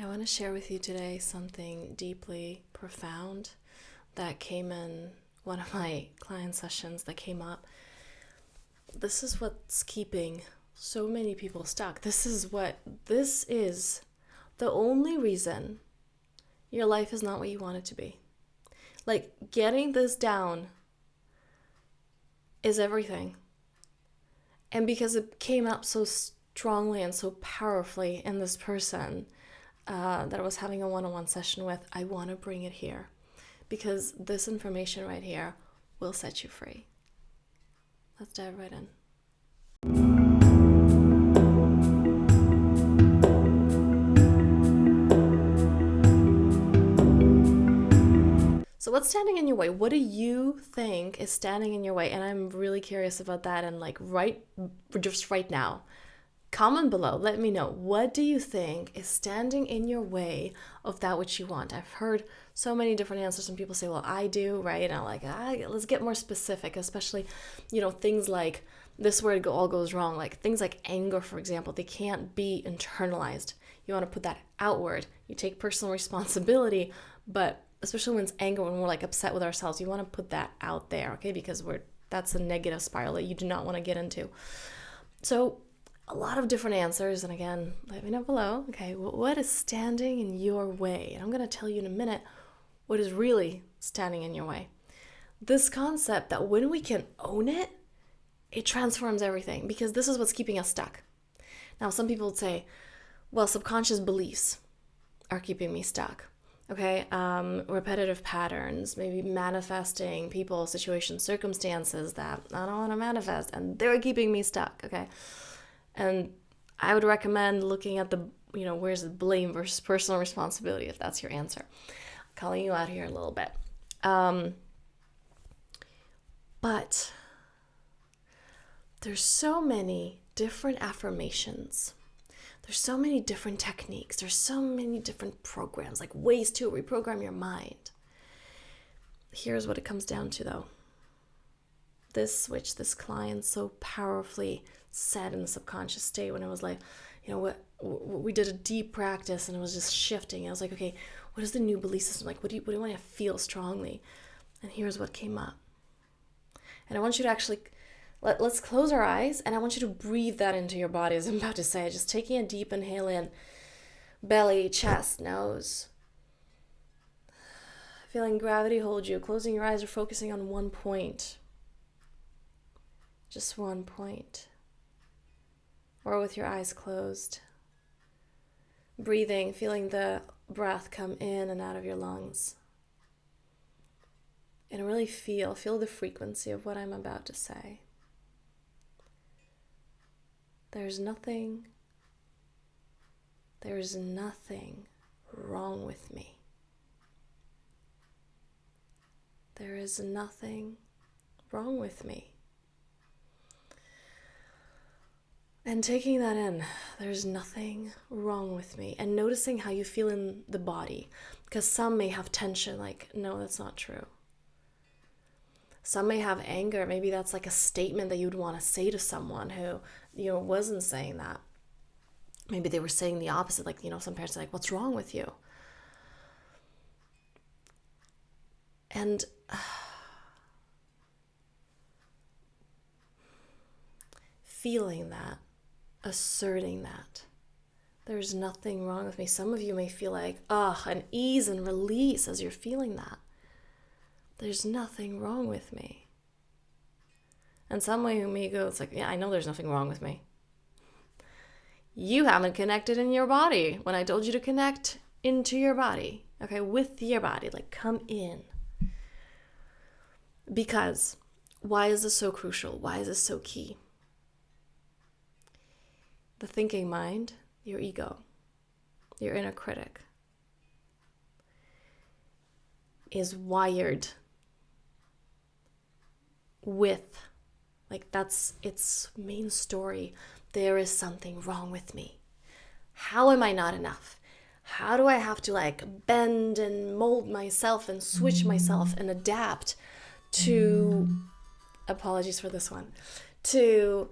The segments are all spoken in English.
I want to share with you today something deeply profound that came in one of my client sessions that came up. This is what's keeping so many people stuck. This is the only reason your life is not what you want it to be. Like, getting this down is everything. And because it came up so strongly and so powerfully in this person that I was having a one-on-one session with, I want to bring it here because this information right here will set you free. Let's dive right in. So what's standing in your way? What do you think is standing in your way? And I'm really curious about that. And just right now, comment below. Let me know. What do you think is standing in your way of that which you want? I've heard so many different answers. Some people say, well, I do, right? And I'm like, let's get more specific, especially, things like this where it all goes wrong. Like things like anger, for example, they can't be internalized. You want to put that outward. You take personal responsibility, but especially when it's anger, when we're like upset with ourselves, you want to put that out there, okay? Because that's a negative spiral that you do not want to get into. So a lot of different answers, and again, let me know below, okay, what is standing in your way? And I'm going to tell you in a minute what is really standing in your way. This concept that when we can own it, it transforms everything, because this is what's keeping us stuck. Now, some people would say, well, subconscious beliefs are keeping me stuck. Okay, repetitive patterns, maybe manifesting people, situations, circumstances that I don't want to manifest, and they're keeping me stuck, okay? And I would recommend looking at where's the blame versus personal responsibility, if that's your answer. I'm calling you out here a little bit. But there's so many different affirmations. There's so many different techniques. There's so many different programs, like ways to reprogram your mind. Here's what it comes down to, though. Which this client so powerfully said in the subconscious state, when it was like, we did a deep practice and it was just shifting. I was like, okay, what is the new belief system? Like, what do you want to feel strongly? And here's what came up. And I want you to actually, let's close our eyes, and I want you to breathe that into your body, as I'm about to say. Just taking a deep inhale in, belly, chest, nose. Feeling gravity hold you, closing your eyes or focusing on one point. Just one point. Or with your eyes closed. Breathing, feeling the breath come in and out of your lungs. And really feel the frequency of what I'm about to say. There's nothing wrong with me. There is nothing wrong with me. And taking that in, there's nothing wrong with me. And noticing how you feel in the body. Because some may have tension, like, no, that's not true. Some may have anger. Maybe that's like a statement that you'd want to say to someone who, wasn't saying that. Maybe they were saying the opposite. Like, some parents are like, what's wrong with you? And feeling that, asserting that, there's nothing wrong with me. Some of you may feel like, an ease and release as you're feeling that. There's nothing wrong with me. And some way you may go, it's like, yeah, I know there's nothing wrong with me. You haven't connected in your body when I told you to connect into your body, okay, with your body, like come in. Because why is this so crucial? Why is this so key? The thinking mind, your ego, your inner critic, is wired with, that's its main story. There is something wrong with me. How am I not enough? How do I have to bend and mold myself and switch myself and adapt to, apologies for this one, to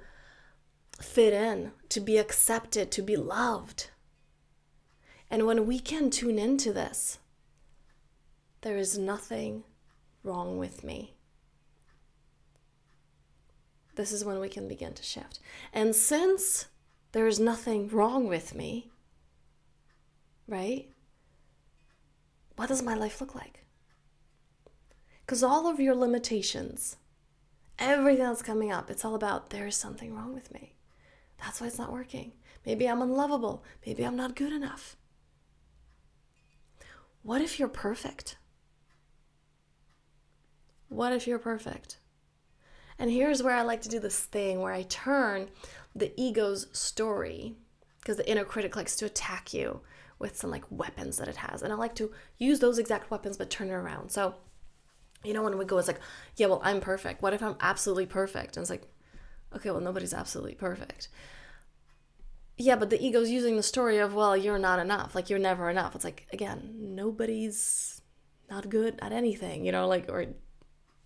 fit in, to be accepted, to be loved? And when we can tune into this, there is nothing wrong with me. This is when we can begin to shift. And since there is nothing wrong with me, right? What does my life look like? Because all of your limitations, everything that's coming up, it's all about there is something wrong with me. That's why it's not working. Maybe I'm unlovable. Maybe I'm not good enough. What if you're perfect? What if you're perfect? And here's where I like to do this thing where I turn the ego's story, because the inner critic likes to attack you with some like weapons that it has. And I like to use those exact weapons but turn it around. So, you know, when we go, it's like, yeah, well, I'm perfect. What if I'm absolutely perfect? And it's like, okay, well, nobody's absolutely perfect. Yeah, but the ego's using the story of, well, you're not enough. Like, you're never enough. It's like, again, nobody's not good at anything, you know, like, or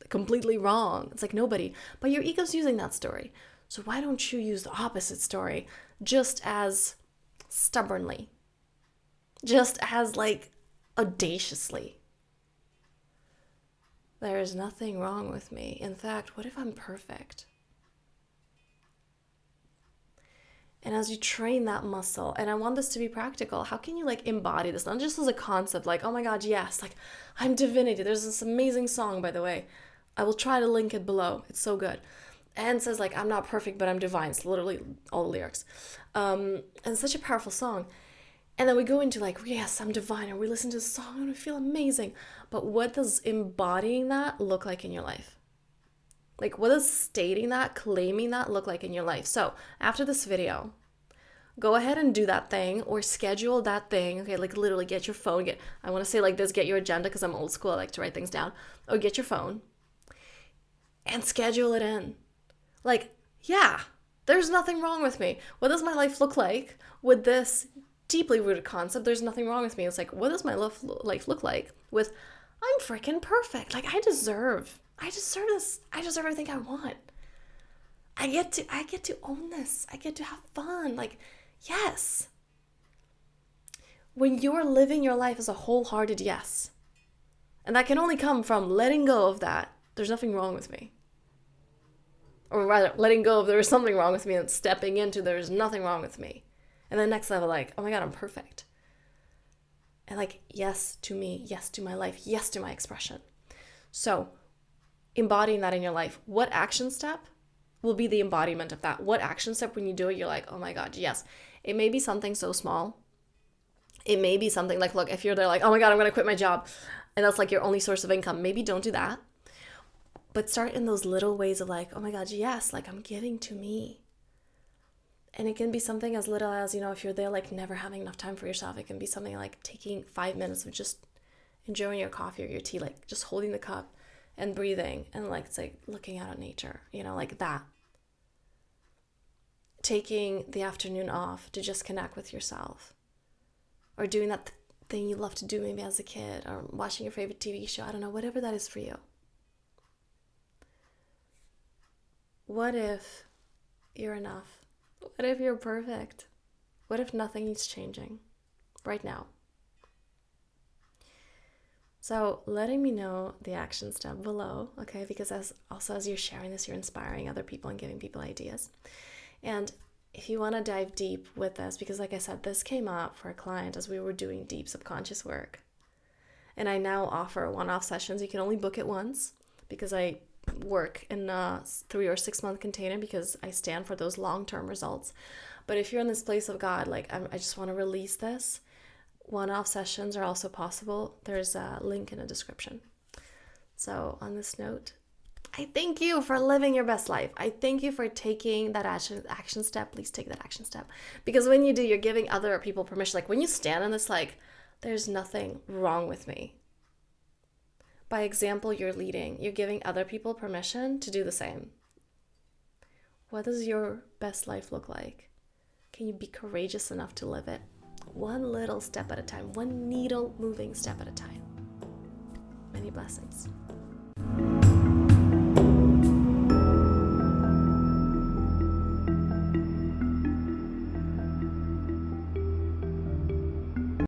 completely wrong. It's like nobody. But your ego's using that story. So why don't you use the opposite story just as stubbornly? Just as, like, audaciously? There is nothing wrong with me. In fact, what if I'm perfect? And as you train that muscle, and I want this to be practical, how can you like embody this? Not just as a concept, like, oh my God, yes, like I'm divinity. There's this amazing song, by the way. I will try to link it below. It's so good. And it says like, I'm not perfect, but I'm divine. It's literally all the lyrics. And it's such a powerful song. And then we go into like, yes, I'm divine. And we listen to the song and we feel amazing. But what does embodying that look like in your life? Like, what does stating that, claiming that look like in your life? So after this video, go ahead and do that thing or schedule that thing. Okay, like literally get your phone. I want to say like this, get your agenda because I'm old school. I like to write things down. Or get your phone and schedule it in. Like, yeah, there's nothing wrong with me. What does my life look like with this deeply rooted concept? There's nothing wrong with me. It's like, what does my life look like with I'm freaking perfect. Like I deserve this. I deserve everything I want. I get to own this. I get to have fun. Like, yes. When you're living your life as a wholehearted yes, and that can only come from letting go of that, there's nothing wrong with me. Or rather, letting go of there is something wrong with me and stepping into there's nothing wrong with me. And then next level, like, oh my God, I'm perfect. And like, yes to me, yes to my life, yes to my expression. So embodying that in your life, what action step will be the embodiment of that? What action step, when you do it, you're like, oh my God, yes. It may be something so small. It may be something like, look, if you're there like, oh my God, I'm going to quit my job, and that's like your only source of income, maybe don't do that. But start in those little ways of like, oh my God, yes, like I'm giving to me. And it can be something as little as, you know, if you're there like never having enough time for yourself, it can be something like taking 5 minutes of just enjoying your coffee or your tea, like just holding the cup and breathing, and like it's like looking out at nature, you know, like that. Taking the afternoon off to just connect with yourself, or doing that thing you love to do maybe as a kid, or watching your favorite TV show. I don't know, whatever that is for you. What if you're enough? What if you're perfect? What if nothing is changing right now? So letting me know the action step below, okay? Because as you're sharing this, you're inspiring other people and giving people ideas. And if you want to dive deep with this, because like I said, this came up for a client as we were doing deep subconscious work. And I now offer one-off sessions. You can only book it once because I work in a 3 or 6 month container because I stand for those long-term results. But if you're in this place of God, like I just want to release this, one-off sessions are also possible. There's a link in the description. So on this note, I thank you for living your best life. I thank you for taking that action step. Please take that action step. Because when you do, you're giving other people permission. Like when you stand on this, like, there's nothing wrong with me. By example, you're leading. You're giving other people permission to do the same. What does your best life look like? Can you be courageous enough to live it? One little step at a time. One needle moving step at a time. Many blessings.